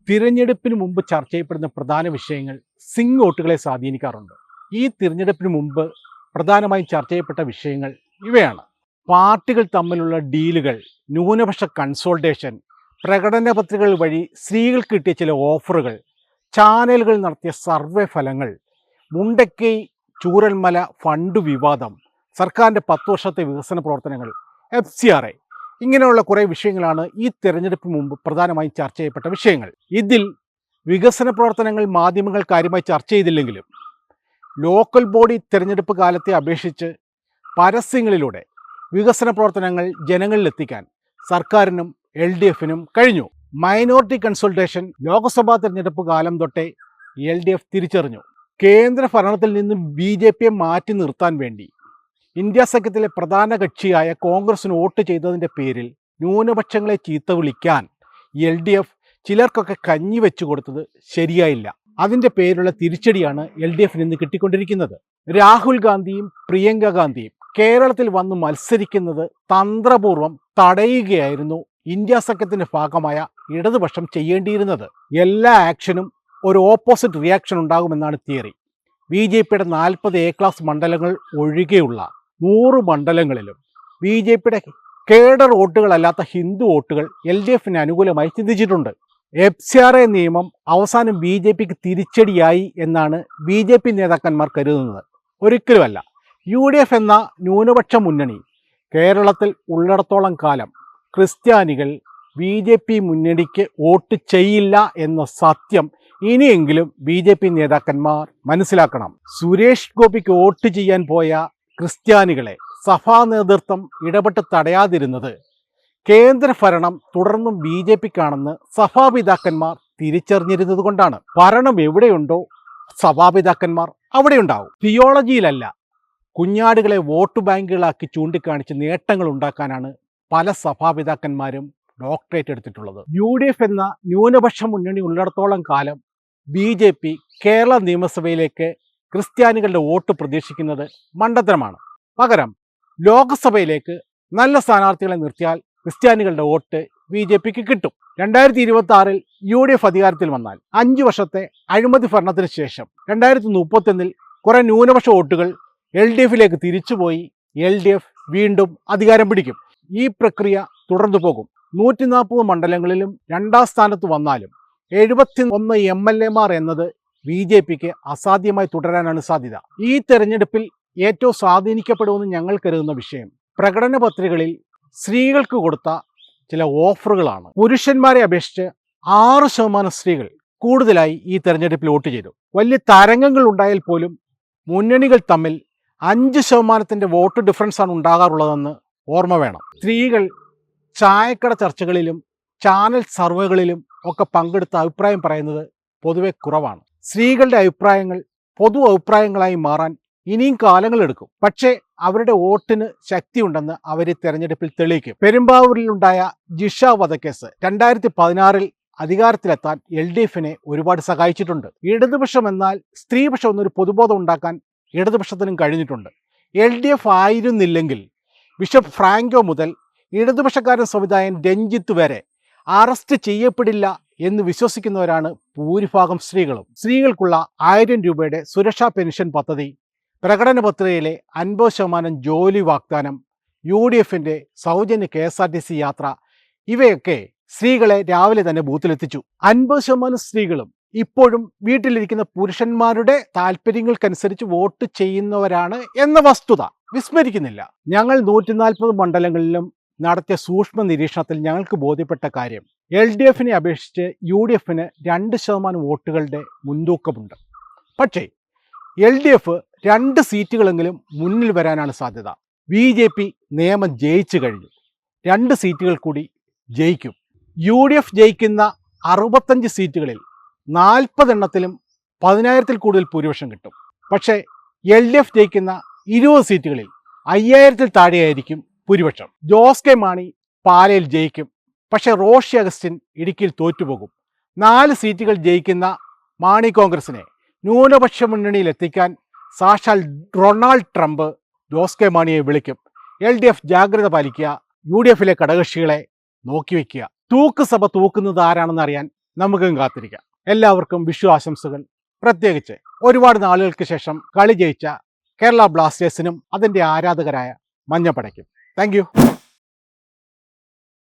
തിരഞ്ഞെടുപ്പിന് മുമ്പ് ചർച്ച ചെയ്യപ്പെടുന്ന പ്രധാന വിഷയങ്ങൾ സ്വിംഗ് വോട്ടുകളെ സ്വാധീനിക്കാറുണ്ട്. ഈ തിരഞ്ഞെടുപ്പിന് മുമ്പ് പ്രധാനമായും ചർച്ച ചെയ്യപ്പെട്ട വിഷയങ്ങൾ ഇവയാണ്: പാർട്ടികൾ തമ്മിലുള്ള ഡീലുകൾ, ന്യൂനപക്ഷ കൺസോൾട്ടേഷൻ, പ്രകടന പത്രികകൾ വഴി സ്ത്രീകൾക്ക് കിട്ടിയ ചില ഓഫറുകൾ, ചാനലുകൾ നടത്തിയ സർവേ ഫലങ്ങൾ, മുണ്ടക്കൈ ചൂരൽമല ഫണ്ട് വിവാദം, സർക്കാരിൻ്റെ 10 വർഷത്തെ വികസന പ്രവർത്തനങ്ങൾ, FCRA, ഇങ്ങനെയുള്ള കുറേ വിഷയങ്ങളാണ് ഈ തെരഞ്ഞെടുപ്പിന് മുമ്പ് പ്രധാനമായും ചർച്ച ചെയ്യപ്പെട്ട വിഷയങ്ങൾ. ഇതിൽ വികസന പ്രവർത്തനങ്ങൾ മാധ്യമങ്ങൾ കാര്യമായി ചർച്ച ചെയ്തില്ലെങ്കിലും ലോക്കൽ ബോഡി തെരഞ്ഞെടുപ്പ് കാലത്തെ അപേക്ഷിച്ച് പരസ്യങ്ങളിലൂടെ വികസന പ്രവർത്തനങ്ങൾ ജനങ്ങളിലെത്തിക്കാൻ സർക്കാരിനും LDFനും കഴിഞ്ഞു. മൈനോറിറ്റി കൺസൾട്ടേഷൻ ലോക്സഭാ തെരഞ്ഞെടുപ്പ് കാലം തൊട്ടേ LDF തിരിച്ചറിഞ്ഞു. കേന്ദ്ര ഭരണത്തിൽ നിന്നും BJPയെ മാറ്റി നിർത്താൻ വേണ്ടി ഇന്ത്യ സഖ്യത്തിലെ പ്രധാന കക്ഷിയായ കോൺഗ്രസിന് വോട്ട് ചെയ്തതിൻ്റെ പേരിൽ ന്യൂനപക്ഷങ്ങളെ ചീത്ത വിളിക്കാൻ LDF ചിലർക്കൊക്കെ കഞ്ഞി വെച്ചു കൊടുത്തത് ശരിയായില്ല. അതിൻ്റെ പേരിലുള്ള തിരിച്ചടിയാണ് LDFന് ഇന്ന് കിട്ടിക്കൊണ്ടിരിക്കുന്നത്. രാഹുൽ ഗാന്ധിയും പ്രിയങ്ക ഗാന്ധിയും കേരളത്തിൽ വന്ന് മത്സരിക്കുന്നത് തന്ത്രപൂർവ്വം തടയുകയായിരുന്നു ഇന്ത്യ സഖ്യത്തിൻ്റെ ഭാഗമായ ഇടതുപക്ഷം ചെയ്യേണ്ടിയിരുന്നത്. എല്ലാ ആക്ഷനും ഒരു ഓപ്പോസിറ്റ് റിയാക്ഷൻ ഉണ്ടാകുമെന്നാണ് തിയറി. BJPയുടെ 40 A ക്ലാസ് മണ്ഡലങ്ങൾ ഒഴികെയുള്ള 100 മണ്ഡലങ്ങളിലും BJPയുടെ കേഡർ വോട്ടുകളല്ലാത്ത ഹിന്ദു വോട്ടുകൾ LDFന് അനുകൂലമായി ചിന്തിച്ചിട്ടുണ്ട്. FCRA നിയമം അവസാനം BJPക്ക് തിരിച്ചടിയായി എന്നാണ് BJP നേതാക്കന്മാർ കരുതുന്നത്. ഒരിക്കലുമല്ല. UDF എന്ന ന്യൂനപക്ഷ മുന്നണി കേരളത്തിൽ ഉള്ളിടത്തോളം കാലം ക്രിസ്ത്യാനികൾ BJP മുന്നണിക്ക് വോട്ട് ചെയ്യില്ല എന്ന സത്യം ഇനിയെങ്കിലും BJP നേതാക്കന്മാർ മനസ്സിലാക്കണം. സുരേഷ് ഗോപിക്ക് വോട്ട് ചെയ്യാൻ പോയ ക്രിസ്ത്യാനികളെ സഭാ നേതൃത്വം ഇടപെട്ട് തടയാതിരുന്നത് കേന്ദ്ര ഭരണം തുടർന്നും BJPക്കാണെന്ന് സഭാപിതാക്കന്മാർ തിരിച്ചറിഞ്ഞിരുന്നത് കൊണ്ടാണ്. ഭരണം എവിടെയുണ്ടോ സഭാപിതാക്കന്മാർ അവിടെയുണ്ടാവും. തിയോളജിയിലല്ല, കുഞ്ഞാടുകളെ വോട്ട് ബാങ്കുകളാക്കി ചൂണ്ടിക്കാണിച്ച് നേട്ടങ്ങൾ ഉണ്ടാക്കാനാണ് പല സഭാപിതാക്കന്മാരും ഡോക്ടറേറ്റ് എടുത്തിട്ടുള്ളത്. UDF എന്ന ന്യൂനപക്ഷ മുന്നണി ഉള്ളിടത്തോളം കാലം BJP കേരള നിയമസഭയിലേക്ക് ക്രിസ്ത്യാനികളുടെ വോട്ട് പ്രതീക്ഷിക്കുന്നത് മണ്ടത്തരമാണ്. പകരം ലോക്സഭയിലേക്ക് നല്ല സ്ഥാനാർത്ഥികളെ നിർത്തിയാൽ ക്രിസ്ത്യാനികളുടെ വോട്ട് BJPക്ക് കിട്ടും. 2026 UDF അധികാരത്തിൽ വന്നാൽ 5 വർഷത്തെ അഴിമതി ഭരണത്തിന് ശേഷം 2031 കുറെ ന്യൂനപക്ഷ വോട്ടുകൾ LDFലേക്ക് തിരിച്ചുപോയി LDF വീണ്ടും അധികാരം പിടിക്കും. ഈ പ്രക്രിയ തുടർന്നു പോകും. 140 മണ്ഡലങ്ങളിലും 2ാം സ്ഥാനത്ത് വന്നാലും 71 MLAമാർ എന്നത് BJPക്ക് അസാധ്യമായി തുടരാനാണ് സാധ്യത. ഈ തെരഞ്ഞെടുപ്പിൽ ഏറ്റവും സ്വാധീനിക്കപ്പെടുമെന്ന് ഞങ്ങൾ കരുതുന്ന വിഷയം പ്രകടന പത്രികകളിൽ സ്ത്രീകൾക്ക് കൊടുത്ത ചില ഓഫറുകളാണ്. പുരുഷന്മാരെ അപേക്ഷിച്ച് 6% സ്ത്രീകൾ കൂടുതലായി ഈ തെരഞ്ഞെടുപ്പിൽ വോട്ട് ചെയ്തു. വലിയ തരംഗങ്ങൾ ഉണ്ടായാൽ പോലും മുന്നണികൾ തമ്മിൽ 5% വോട്ട് ഡിഫറൻസാണ് ഉണ്ടാകാറുള്ളതെന്ന് ഓർമ്മ വേണം. സ്ത്രീകൾ ചായക്കട ചർച്ചകളിലും ചാനൽ സർവേകളിലും ഒക്കെ പങ്കെടുത്ത അഭിപ്രായം പറയുന്നത് പൊതുവെ കുറവാണ്. സ്ത്രീകളുടെ അഭിപ്രായങ്ങൾ പൊതു അഭിപ്രായങ്ങളായി മാറാൻ ഇനിയും കാലങ്ങളെടുക്കും. പക്ഷേ അവരുടെ വോട്ടിന് ശക്തിയുണ്ടെന്ന് അവർ തെരഞ്ഞെടുപ്പിൽ തെളിയിക്കും. പെരുമ്പാവൂരിലുണ്ടായ ജിഷ വധക്കേസ് 2016 അധികാരത്തിലെത്താൻ LDFനെ ഒരുപാട് സഹായിച്ചിട്ടുണ്ട്. ഇടതുപക്ഷം എന്നാൽ സ്ത്രീപക്ഷം എന്നൊരു പൊതുബോധം ഉണ്ടാക്കാൻ ഇടതുപക്ഷത്തിനും കഴിഞ്ഞിട്ടുണ്ട്. LDF ആയിരുന്നില്ലെങ്കിൽ ബിഷപ്പ് ഫ്രാങ്കോ മുതൽ ഇടതുപക്ഷക്കാരൻ സംവിധായകൻ രഞ്ജിത്ത് വരെ അറസ്റ്റ് ചെയ്യപ്പെടില്ല എന്ന് വിശ്വസിക്കുന്നവരാണ് ഭൂരിഭാഗം സ്ത്രീകളും. സ്ത്രീകൾക്കുള്ള 1000 രൂപയുടെ സുരക്ഷാ പെൻഷൻ പദ്ധതി, പ്രകടന പത്രികയിലെ 50% ജോലി വാഗ്ദാനം, UDFന്റെ സൗജന്യ KSRTC യാത്ര, ഇവയൊക്കെ സ്ത്രീകളെ രാവിലെ തന്നെ ബൂത്തിലെത്തിച്ചു. 50% സ്ത്രീകളും ഇപ്പോഴും വീട്ടിലിരിക്കുന്ന പുരുഷന്മാരുടെ താല്പര്യങ്ങൾക്കനുസരിച്ച് വോട്ട് ചെയ്യുന്നവരാണ് എന്ന വസ്തുത വിസ്മരിക്കുന്നില്ല. ഞങ്ങൾ 140 മണ്ഡലങ്ങളിലും നടത്തിയ സൂക്ഷ്മ നിരീക്ഷണത്തിൽ ഞങ്ങൾക്ക് ബോധ്യപ്പെട്ട കാര്യം LDFനെ അപേക്ഷിച്ച് UDFന് 2% വോട്ടുകളുടെ മുൻതൂക്കമുണ്ട്. പക്ഷേ LDF 2 സീറ്റുകളെങ്കിലും മുന്നിൽ വരാനാണ് സാധ്യത. BJP നിയമം ജയിച്ചു കഴിഞ്ഞു. 2 സീറ്റുകൾ കൂടി ജയിക്കും. UDF ജയിക്കുന്ന 65 സീറ്റുകളിൽ 40 എണ്ണത്തിലും 10,000-ൽ കൂടുതൽ ഭൂരിപക്ഷം കിട്ടും. പക്ഷേ LDF ജയിക്കുന്ന 20 സീറ്റുകളിൽ 5,000-ൽ താഴെയായിരിക്കും ഭൂരിപക്ഷം. ജോസ് കെ മാണി പാലയിൽ ജയിക്കും. പക്ഷേ റോഷി അഗസ്റ്റിൻ ഇടുക്കിയിൽ തോറ്റുപോകും. 4 സീറ്റുകൾ ജയിക്കുന്ന മാണി കോൺഗ്രസിനെ ന്യൂനപക്ഷ മുന്നണിയിൽ എത്തിക്കാൻ സാക്ഷാൽ ഡൊണാൾഡ് ട്രംപ് ജോസ് കെ മാണിയെ വിളിക്കും. LDF ജാഗ്രത പാലിക്കുക. UDFലെ ഘടകകക്ഷികളെ നോക്കിവെക്കുക. തൂക്ക് സഭ തൂക്കുന്നത് ആരാണെന്ന് അറിയാൻ നമുക്കും കാത്തിരിക്കാം. എല്ലാവർക്കും വിഷു ആശംസകൾ. പ്രത്യേകിച്ച് ഒരുപാട് നാളുകൾക്ക് ശേഷം കളി ജയിച്ച കേരള ബ്ലാസ്റ്റേഴ്സിനും അതിൻ്റെ ആരാധകരായ മഞ്ഞപ്പടയ്ക്കും. താങ്ക്